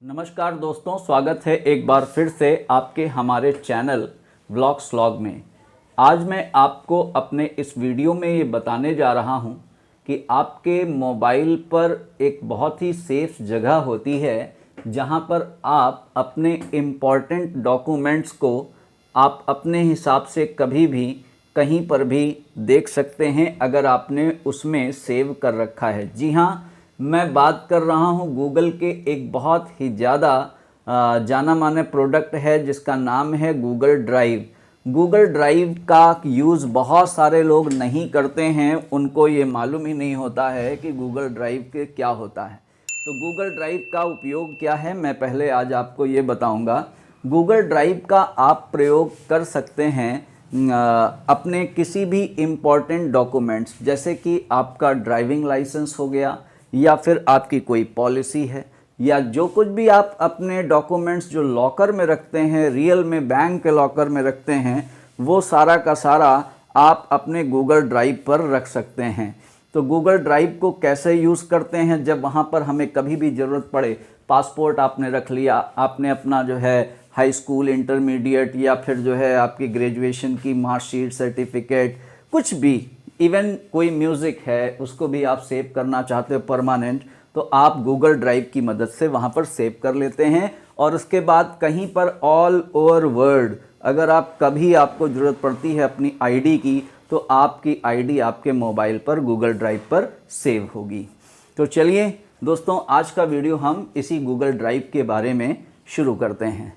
नमस्कार दोस्तों, स्वागत है एक बार फिर से आपके हमारे चैनल व्लॉग में। आज मैं आपको अपने इस वीडियो में ये बताने जा रहा हूँ कि आपके मोबाइल पर एक बहुत ही सेफ जगह होती है जहाँ पर आप अपने इम्पॉर्टेंट डॉक्यूमेंट्स को आप अपने हिसाब से कभी भी कहीं पर भी देख सकते हैं अगर आपने उसमें सेव कर रखा है। जी हाँ, मैं बात कर रहा हूँ गूगल के एक बहुत ही ज़्यादा जाना माने प्रोडक्ट है जिसका नाम है गूगल ड्राइव। गूगल ड्राइव का यूज़ बहुत सारे लोग नहीं करते हैं, उनको ये मालूम ही नहीं होता है कि गूगल ड्राइव के क्या होता है। तो गूगल ड्राइव का उपयोग क्या है, मैं पहले आज आपको ये बताऊंगा। गूगल ड्राइव का आप प्रयोग कर सकते हैं अपने किसी भी इम्पॉर्टेंट डॉक्यूमेंट्स, जैसे कि आपका ड्राइविंग लाइसेंस हो गया या फिर आपकी कोई पॉलिसी है या जो कुछ भी आप अपने डॉक्यूमेंट्स जो लॉकर में रखते हैं, रियल में बैंक के लॉकर में रखते हैं, वो सारा का सारा आप अपने गूगल ड्राइव पर रख सकते हैं। तो गूगल ड्राइव को कैसे यूज़ करते हैं, जब वहाँ पर हमें कभी भी ज़रूरत पड़े, पासपोर्ट आपने रख लिया, आपने अपना जो है हाई स्कूल, इंटरमीडिएट या फिर जो है आपकी ग्रेजुएशन की मार्कशीट, सर्टिफिकेट, कुछ भी, इवन कोई म्यूज़िक है उसको भी आप सेव करना चाहते हो परमानेंट, तो आप गूगल ड्राइव की मदद से वहाँ पर सेव कर लेते हैं। और उसके बाद कहीं पर ऑल ओवर वर्ल्ड अगर आप कभी आपको ज़रूरत पड़ती है अपनी आईडी की, तो आपकी आईडी आपके मोबाइल पर गूगल ड्राइव पर सेव होगी। तो चलिए दोस्तों, आज का वीडियो हम इसी गूगल ड्राइव के बारे में शुरू करते हैं।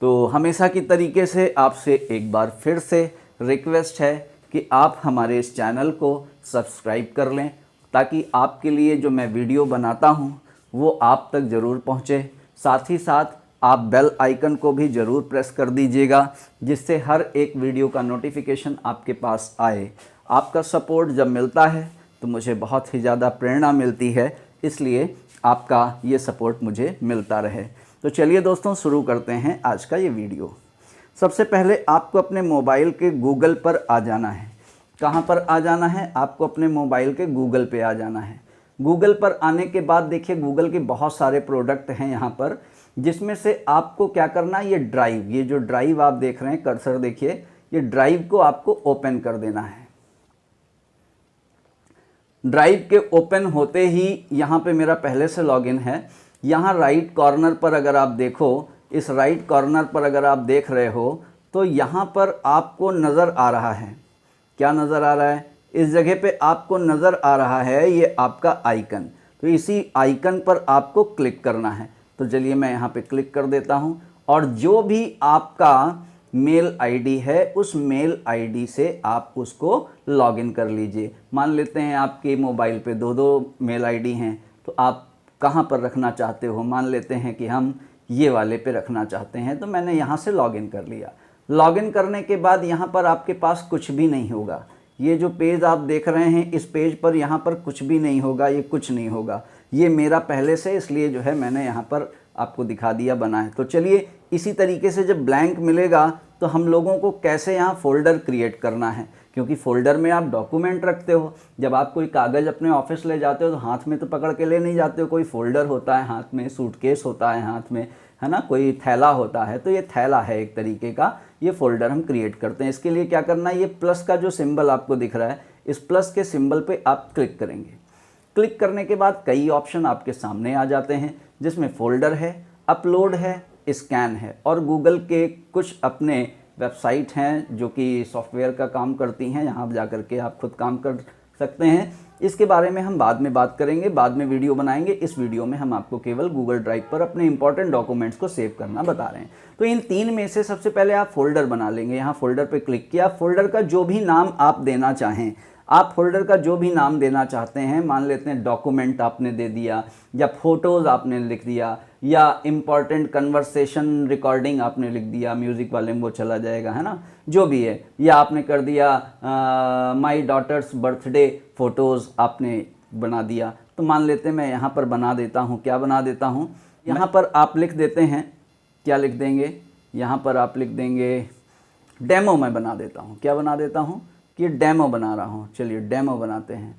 तो हमेशा की तरीके से आपसे एक बार फिर से रिक्वेस्ट है कि आप हमारे इस चैनल को सब्सक्राइब कर लें, ताकि आपके लिए जो मैं वीडियो बनाता हूं वो आप तक ज़रूर पहुंचे। साथ ही साथ आप बेल आइकन को भी ज़रूर प्रेस कर दीजिएगा, जिससे हर एक वीडियो का नोटिफिकेशन आपके पास आए। आपका सपोर्ट जब मिलता है तो मुझे बहुत ही ज़्यादा प्रेरणा मिलती है, इसलिए आपका ये सपोर्ट मुझे मिलता रहे। तो चलिए दोस्तों, शुरू करते हैं आज का ये वीडियो। सबसे पहले आपको अपने मोबाइल के गूगल पर आ जाना है। कहाँ पर आ जाना है? आपको अपने मोबाइल के गूगल पे आ जाना है। गूगल पर आने के बाद देखिए, गूगल के बहुत सारे प्रोडक्ट हैं यहाँ पर, जिसमें से आपको क्या करना है, ये ड्राइव, ये जो ड्राइव आप देख रहे हैं, कर्सर देखिए, ये ड्राइव को आपको ओपन कर देना है। ड्राइव के ओपन होते ही यहाँ पे मेरा पहले से लॉगिन है। यहाँ राइट कॉर्नर पर अगर आप देखो, इस राइट कॉर्नर पर अगर आप देख रहे हो, तो यहाँ पर आपको नज़र आ रहा है, क्या नज़र आ रहा है? इस जगह पे आपको नज़र आ रहा है ये आपका आइकन। तो इसी आइकन पर आपको क्लिक करना है। तो चलिए मैं यहाँ पे क्लिक कर देता हूँ, और जो भी आपका मेल आईडी है उस मेल आईडी से आप उसको लॉगिन कर लीजिए। मान लेते हैं आपके मोबाइल पे दो दो मेल आईडी हैं, तो आप कहाँ पर रखना चाहते हो? मान लेते हैं कि हम ये वाले पे रखना चाहते हैं, तो मैंने यहाँ से लॉगिन कर लिया। लॉगिन करने के बाद यहाँ पर आपके पास कुछ भी नहीं होगा। ये जो पेज आप देख रहे हैं, इस पेज पर यहाँ पर कुछ भी नहीं होगा, ये कुछ नहीं होगा। ये मेरा पहले से, इसलिए जो है मैंने यहाँ पर आपको दिखा दिया बना है। तो चलिए, इसी तरीके से जब ब्लैंक मिलेगा तो हम लोगों को कैसे यहाँ फ़ोल्डर क्रिएट करना है, क्योंकि फ़ोल्डर में आप डॉक्यूमेंट रखते हो। जब आप कोई कागज़ अपने ऑफिस ले जाते हो तो हाथ में तो पकड़ के ले नहीं जाते हो, कोई फ़ोल्डर होता है हाथ में, सूटकेस होता है हाथ में, है ना, कोई थैला होता है। तो ये थैला है एक तरीके का, ये फ़ोल्डर हम क्रिएट करते हैं। इसके लिए क्या करना है, ये प्लस का जो सिंबल आपको दिख रहा है, इस प्लस के सिंबल पे आप क्लिक करेंगे। क्लिक करने के बाद कई ऑप्शन आपके सामने आ जाते हैं, जिसमें फ़ोल्डर है, अपलोड है, स्कैन है, और गूगल के कुछ अपने वेबसाइट हैं जो कि सॉफ्टवेयर का काम करती हैं। यहाँ जा कर के आप खुद काम कर सकते हैं। इसके बारे में हम बाद में बात करेंगे, बाद में वीडियो बनाएंगे। इस वीडियो में हम आपको केवल गूगल ड्राइव पर अपने इंपॉर्टेंट डॉक्यूमेंट्स को सेव करना बता रहे हैं। तो इन तीन में से सबसे पहले आप फोल्डर बना लेंगे। यहाँ फोल्डर पे क्लिक किया, फोल्डर का जो भी नाम आप देना चाहें, आप फोल्डर का जो भी नाम देना चाहते हैं, मान लेते हैं डॉक्यूमेंट आपने दे दिया, या फोटोज़ आपने लिख दिया, या इम्पॉर्टेंट कन्वर्सेशन रिकॉर्डिंग आपने लिख दिया, म्यूज़िक वाले में वो चला जाएगा, है ना, जो भी है, या आपने कर दिया माई डॉटर्स बर्थडे फ़ोटोज़ आपने बना दिया। तो मान लेते हैं मैं यहाँ पर बना देता हूँ, क्या बना देता हूँ, यहाँ पर आप लिख देते हैं, क्या लिख देंगे, यहाँ पर आप लिख देंगे डेमो। मैं बना देता हूँ, क्या बना देता हूँ कि डेमो बना रहा हूँ। चलिए डेमो बनाते हैं।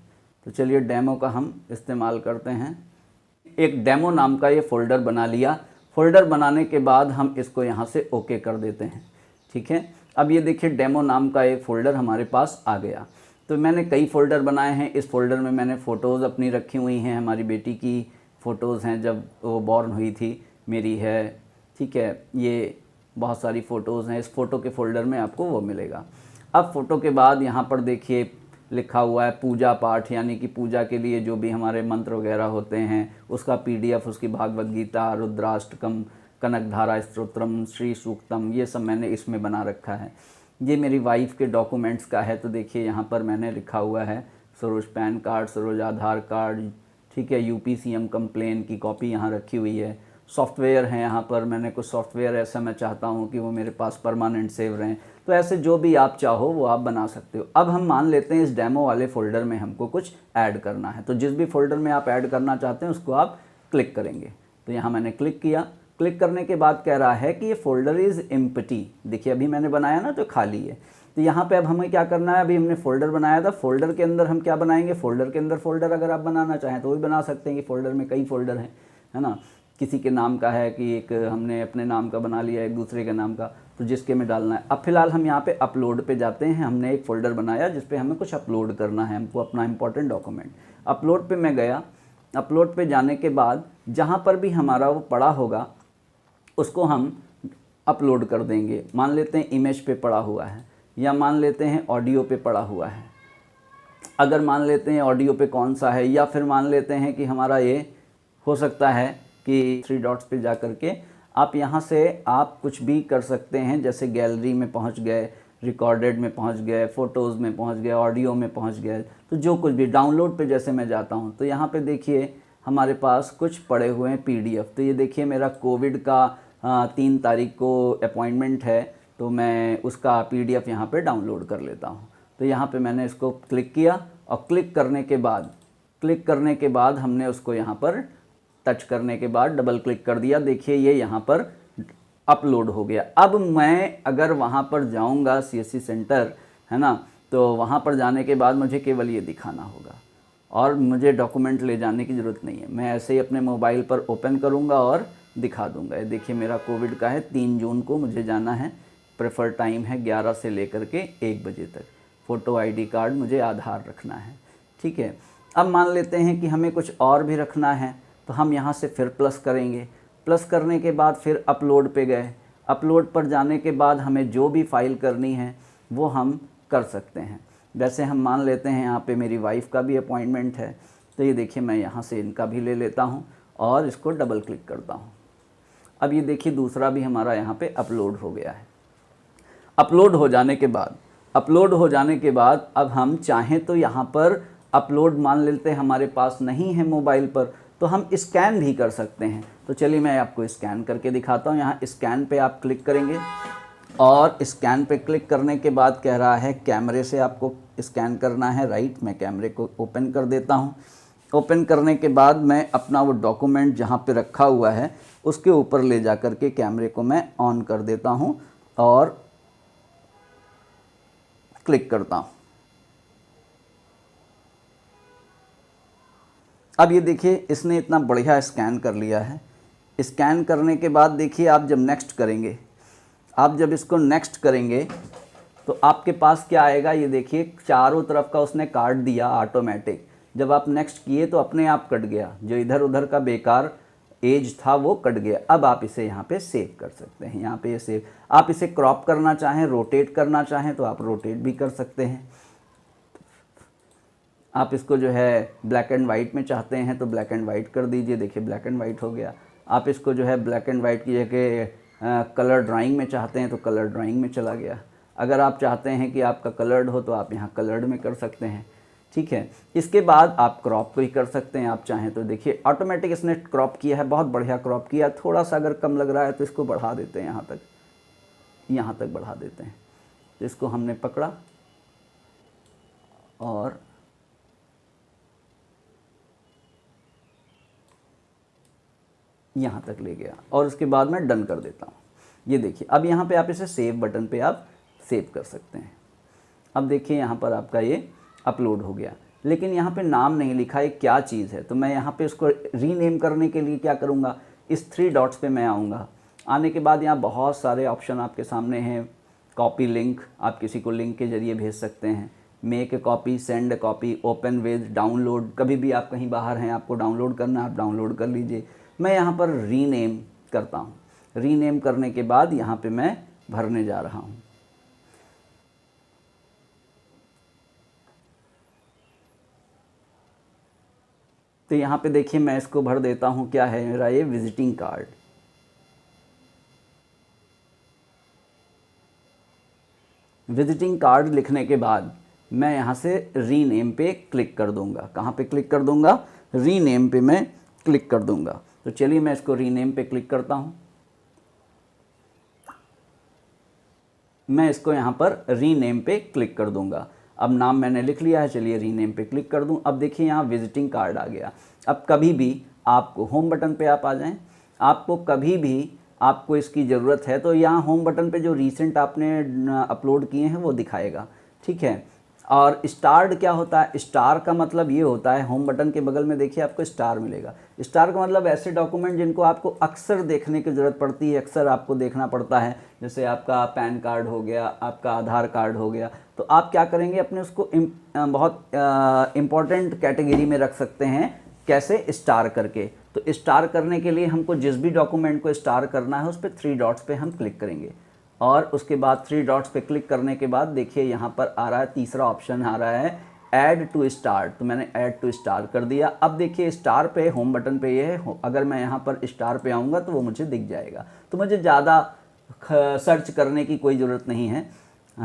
तो चलिए डेमो का हम इस्तेमाल करते हैं। एक डेमो नाम का ये फ़ोल्डर बना लिया। फ़ोल्डर बनाने के बाद हम इसको यहाँ से ओके कर देते हैं। ठीक है, अब ये देखिए डेमो नाम का एक फ़ोल्डर हमारे पास आ गया। तो मैंने कई फ़ोल्डर बनाए हैं। इस फ़ोल्डर में मैंने फ़ोटोज़ अपनी रखी हुई हैं, हमारी बेटी की फ़ोटोज़ हैं जब वो बॉर्न हुई थी, मेरी है। ठीक है, ये बहुत सारी फ़ोटोज़ हैं। इस फ़ोटो के फ़ोल्डर में आपको वो मिलेगा। अब फ़ोटो के बाद यहाँ पर देखिए लिखा हुआ है पूजा पाठ, यानी कि पूजा के लिए जो भी हमारे मंत्र वगैरह होते हैं उसका PDF, उसकी भागवत गीता, रुद्राष्टकम, कनकधारा स्तोत्रम, श्री सूक्तम, ये सब मैंने इसमें बना रखा है। ये मेरी वाइफ के डॉक्यूमेंट्स का है। तो देखिए यहाँ पर मैंने लिखा हुआ है सरोज पैन कार्ड, सरोज आधार कार्ड, ठीक है, UP CM कंप्लेन की कॉपी यहाँ रखी हुई है। सॉफ्टवेयर हैं यहाँ पर, मैंने कुछ सॉफ्टवेयर ऐसा मैं चाहता हूँ कि वो मेरे पास परमानेंट सेव रहें। तो ऐसे जो भी आप चाहो वो आप बना सकते हो। अब हम मान लेते हैं इस डेमो वाले फ़ोल्डर में हमको कुछ ऐड करना है। तो जिस भी फ़ोल्डर में आप ऐड करना चाहते हैं उसको आप क्लिक करेंगे। तो यहाँ मैंने क्लिक किया। क्लिक करने के बाद कह रहा है कि ये फ़ोल्डर इज़ एम्प्टी। देखिए अभी मैंने बनाया ना तो खाली है। तो यहाँ पे अब हमें क्या करना है, अभी हमने फ़ोल्डर बनाया था, फ़ोल्डर के अंदर हम क्या बनाएंगे, फ़ोल्डर के अंदर फ़ोल्डर अगर आप बनाना चाहें तो वो भी बना सकते हैं कि फ़ोल्डर में कई फ़ोल्डर हैं, है ना। किसी के नाम का है कि एक हमने अपने नाम का बना लिया, एक दूसरे के नाम का, तो जिसके में डालना है। अब फिलहाल हम यहाँ पे अपलोड पे जाते हैं। हमने एक फ़ोल्डर बनाया जिस पे हमें कुछ अपलोड करना है, हमको अपना इंपॉर्टेंट डॉक्यूमेंट। अपलोड पे मैं गया। अपलोड पे जाने के बाद जहाँ पर भी हमारा वो पड़ा होगा उसको हम अपलोड कर देंगे। मान लेते हैं इमेज पे पड़ा हुआ है, या मान लेते हैं ऑडियो पे पड़ा हुआ है। अगर मान लेते हैं ऑडियो पे कौन सा है, या फिर मान लेते हैं कि हमारा ये हो सकता है कि 3 डॉट्स पे जा कर के आप यहाँ से आप कुछ भी कर सकते हैं। जैसे गैलरी में पहुँच गए, रिकॉर्डेड में पहुँच गए, फ़ोटोज़ में पहुँच गए, ऑडियो में पहुँच गए, तो जो कुछ भी डाउनलोड पे जैसे मैं जाता हूँ तो यहाँ पे देखिए हमारे पास कुछ पड़े हुए हैं PDF। तो ये देखिए मेरा कोविड का 3 तारीख को अपॉइंटमेंट है, तो मैं उसका PDF यहाँ पे डाउनलोड कर लेता हूँ। तो यहाँ पे मैंने इसको क्लिक किया और क्लिक करने के बाद हमने उसको यहाँ पर टच करने के बाद डबल क्लिक कर दिया। देखिए ये यहाँ पर अपलोड हो गया। अब मैं अगर वहाँ पर जाऊँगा CSC सेंटर, है ना, तो वहाँ पर जाने के बाद मुझे केवल ये दिखाना होगा और मुझे डॉक्यूमेंट ले जाने की ज़रूरत नहीं है। मैं ऐसे ही अपने मोबाइल पर ओपन करूँगा और दिखा दूँगा। ये देखिए मेरा कोविड का है, 3 जून को मुझे जाना है। प्रेफर टाइम है 11 से लेकर के 1 बजे तक। फ़ोटो ID कार्ड, मुझे आधार रखना है। ठीक है, अब मान लेते हैं कि हमें कुछ और भी रखना है, तो हम यहाँ से फिर प्लस करेंगे। प्लस करने के बाद फिर अपलोड पे गए। अपलोड पर जाने के बाद हमें जो भी फ़ाइल करनी है वो हम कर सकते हैं। वैसे हम मान लेते हैं यहाँ पे मेरी वाइफ़ का भी अपॉइंटमेंट है, तो ये देखिए मैं यहाँ से इनका भी ले लेता हूँ और इसको डबल क्लिक करता हूँ। अब ये देखिए दूसरा भी हमारा यहाँ पे अपलोड हो गया है। अपलोड हो जाने के बाद अब हम चाहें तो यहाँ पर अपलोड मान लेते हैं हमारे पास नहीं है मोबाइल पर, तो हम स्कैन भी कर सकते हैं। तो चलिए मैं आपको स्कैन करके दिखाता हूँ। यहाँ स्कैन पे आप क्लिक करेंगे और स्कैन पे क्लिक करने के बाद कह रहा है कैमरे से आपको स्कैन करना है, राइट। मैं कैमरे को ओपन कर देता हूँ। ओपन करने के बाद मैं अपना वो डॉक्यूमेंट जहाँ पे रखा हुआ है उसके ऊपर ले जा कर के कैमरे को मैं ऑन कर देता हूँ और क्लिक करता हूँ। अब ये देखिए इसने इतना बढ़िया स्कैन कर लिया है। स्कैन करने के बाद देखिए आप जब नेक्स्ट करेंगे, आप जब इसको नेक्स्ट करेंगे तो आपके पास क्या आएगा, ये देखिए चारों तरफ का उसने काट दिया ऑटोमेटिक। जब आप नेक्स्ट किए तो अपने आप कट गया, जो इधर उधर का बेकार एज था वो कट गया। अब आप इसे यहाँ पे सेव कर सकते हैं। यहाँ पे ये सेव, आप इसे क्रॉप करना चाहें, रोटेट करना चाहें तो आप रोटेट भी कर सकते हैं। आप इसको जो है ब्लैक एंड वाइट में चाहते हैं तो ब्लैक एंड वाइट कर दीजिए। देखिए ब्लैक एंड वाइट हो गया। आप इसको जो है ब्लैक एंड वाइट की जगह कलर ड्राइंग में चाहते हैं तो कलर ड्राइंग में चला गया। अगर आप चाहते हैं कि आपका कलर्ड हो तो आप यहाँ कलर्ड में कर सकते हैं। ठीक है, इसके बाद आप क्रॉप भी कर सकते हैं आप चाहें तो। देखिए ऑटोमेटिक इसने क्रॉप किया है, बहुत बढ़िया क्रॉप किया। थोड़ा सा अगर कम लग रहा है तो इसको बढ़ा देते हैं, यहाँ तक बढ़ा देते हैं। तो इसको हमने पकड़ा और यहाँ तक ले गया और उसके बाद मैं डन कर देता हूँ। ये देखिए अब यहाँ पे आप इसे सेव बटन पे आप सेव कर सकते हैं। अब देखिए यहाँ पर आपका ये अपलोड हो गया। लेकिन यहाँ पे नाम नहीं लिखा है क्या चीज़ है। तो मैं यहाँ पे उसको रीनेम करने के लिए क्या करूँगा, इस 3 डॉट्स पे मैं आऊँगा। आने के बाद यहाँ बहुत सारे ऑप्शन आपके सामने हैं। कॉपी लिंक, आप किसी को लिंक के ज़रिए भेज सकते हैं। Make a copy, send A copy, open with, download, कभी भी आप कहीं बाहर हैं आपको डाउनलोड करना है आप डाउनलोड कर लीजिए। मैं यहाँ पर रीनेम करता हूँ। रीनेम करने के बाद यहाँ पे मैं भरने जा रहा हूँ। तो यहाँ पे देखिए मैं इसको भर देता हूँ, क्या है मेरा ये विजिटिंग कार्ड। विजिटिंग कार्ड लिखने के बाद मैं यहाँ से रीनेम पे क्लिक कर दूंगा। कहाँ पे क्लिक कर दूंगा, रीनेम पे मैं क्लिक कर दूंगा। तो चलिए मैं इसको रीनेम पे क्लिक करता हूँ। मैं इसको यहाँ पर रीनेम पे क्लिक कर दूंगा। अब नाम मैंने लिख लिया है, चलिए रीनेम पे क्लिक कर दूं। अब देखिए यहाँ विजिटिंग कार्ड आ गया। अब कभी भी आपको होम बटन पे आप आ जाएं, आपको कभी भी आपको इसकी ज़रूरत है तो यहाँ होम बटन पे जो रीसेंट आपने अपलोड किए हैं वो दिखाएगा, ठीक है। और स्टार्ड क्या होता है, स्टार का मतलब ये होता है, होम बटन के बगल में देखिए आपको स्टार मिलेगा। स्टार का मतलब ऐसे डॉक्यूमेंट जिनको आपको अक्सर देखने की ज़रूरत पड़ती है, अक्सर आपको देखना पड़ता है, जैसे आपका पैन कार्ड हो गया, आपका आधार कार्ड हो गया। तो आप क्या करेंगे, अपने उसको बहुत इम्पॉर्टेंट कैटेगरी में रख सकते हैं। कैसे, स्टार करके। तो स्टार करने के लिए हमको जिस भी डॉक्यूमेंट को स्टार करना है उस पर 3 डॉट्स पे हम क्लिक करेंगे और उसके बाद 3 डॉट्स पे क्लिक करने के बाद देखिए यहाँ पर आ रहा है, तीसरा ऑप्शन आ रहा है ऐड टू स्टार। तो मैंने ऐड टू स्टार कर दिया। अब देखिए स्टार पे, होम बटन पे ये है, अगर मैं यहाँ पर स्टार पे आऊँगा तो वो मुझे दिख जाएगा। तो मुझे ज़्यादा सर्च करने की कोई ज़रूरत नहीं है,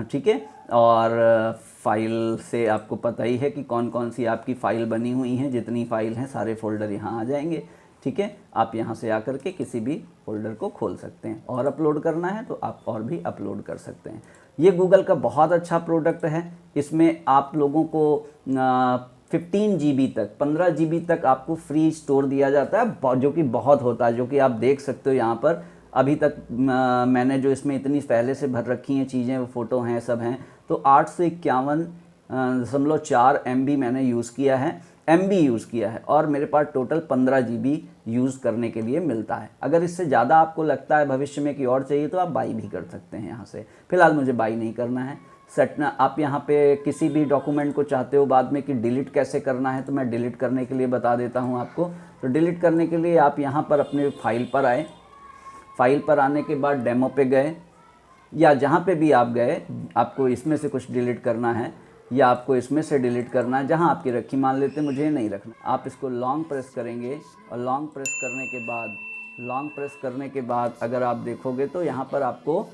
ठीक है। और फाइल से आपको पता ही है कि कौन कौन सी आपकी फ़ाइल बनी हुई हैं। जितनी फ़ाइल हैं सारे फ़ोल्डर यहाँ आ जाएंगे, ठीक है। आप यहाँ से आकर के किसी भी फ़ोल्डर को खोल सकते हैं और अपलोड करना है तो आप और भी अपलोड कर सकते हैं। ये गूगल का बहुत अच्छा प्रोडक्ट है। इसमें आप लोगों को 15 GB तक, 15 GB तक आपको फ्री स्टोर दिया जाता है, जो कि बहुत होता है, जो कि आप देख सकते हो यहाँ पर। अभी तक मैंने जो इसमें इतनी पहले से भर रखी हैं चीज़ें, वो फ़ोटो हैं, सब हैं, तो 851.4 MB मैंने यूज़ किया है, MB यूज़ किया है और मेरे पास टोटल 15 GB यूज़ करने के लिए मिलता है। अगर इससे ज़्यादा आपको लगता है भविष्य में कि और चाहिए तो आप बाई भी कर सकते हैं यहाँ से। फ़िलहाल मुझे बाई नहीं करना है। सेट ना, आप यहाँ पे किसी भी डॉक्यूमेंट को चाहते हो बाद में कि डिलीट कैसे करना है, तो मैं डिलीट करने के लिए बता देता हूँ आपको। तो डिलीट करने के लिए आप यहाँ पर अपने फाइल पर आए, फाइल पर आने के बाद डेमो पे गए या जहाँ पे भी आप गए, आपको इसमें से कुछ डिलीट करना है या आपको इसमें से डिलीट करना है, जहाँ आपकी रखी, मान लेते मुझे नहीं रखना। आप इसको लॉन्ग प्रेस करेंगे और लॉन्ग प्रेस करने के बाद अगर आप देखोगे तो यहाँ पर आपको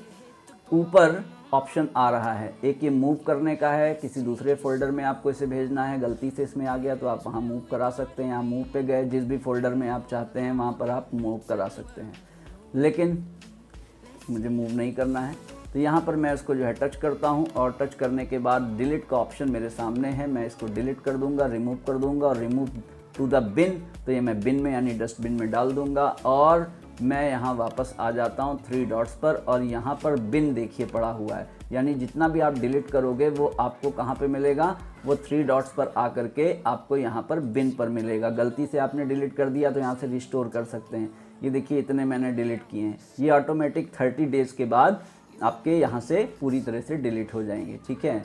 ऊपर ऑप्शन आ रहा है। एक ये मूव करने का है, किसी दूसरे फोल्डर में आपको इसे भेजना है, गलती से इसमें आ गया तो आप वहाँ मूव करा सकते हैं। यहाँ मूव पे गए, जिस भी फोल्डर में आप चाहते हैं वहाँ पर आप मूव करा सकते हैं, लेकिन मुझे मूव नहीं करना है। तो यहाँ पर मैं इसको जो है टच करता हूँ और टच करने के बाद डिलीट का ऑप्शन मेरे सामने है, मैं इसको डिलीट कर दूँगा, रिमूव कर दूँगा और रिमूव टू द बिन। तो ये मैं बिन में यानी डस्टबिन में डाल दूँगा और मैं यहाँ वापस आ जाता हूँ 3 डॉट्स पर और यहाँ पर बिन देखिए पड़ा हुआ है, यानी जितना भी आप डिलीट करोगे वो आपको कहाँ पे मिलेगा, वो 3 डॉट्स पर आ करके आपको यहाँ पर बिन पर मिलेगा। गलती से आपने डिलीट कर दिया तो यहाँ से रिस्टोर कर सकते हैं। ये देखिए इतने मैंने डिलीट किए हैं, ये ऑटोमेटिक 30 डेज़ के बाद आपके यहाँ से पूरी तरह से डिलीट हो जाएंगे, ठीक है।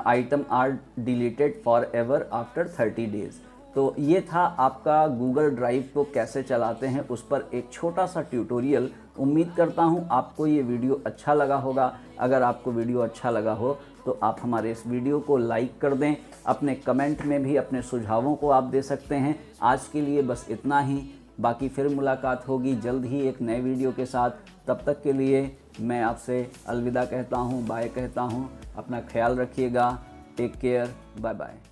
Item are deleted forever after 30 days. तो ये था आपका गूगल ड्राइव को कैसे चलाते हैं उस पर एक छोटा सा ट्यूटोरियल। उम्मीद करता हूँ आपको ये वीडियो अच्छा लगा होगा। अगर आपको वीडियो अच्छा लगा हो तो आप हमारे इस वीडियो को लाइक कर दें। अपने कमेंट में भी अपने सुझावों को आप दे सकते हैं। आज के लिए बस इतना ही, बाकी फिर मुलाकात होगी जल्द ही एक नए वीडियो के साथ। तब तक के लिए मैं आपसे अलविदा कहता हूँ, बाय कहता हूँ। अपना ख्याल रखिएगा, टेक केयर, बाय बाय।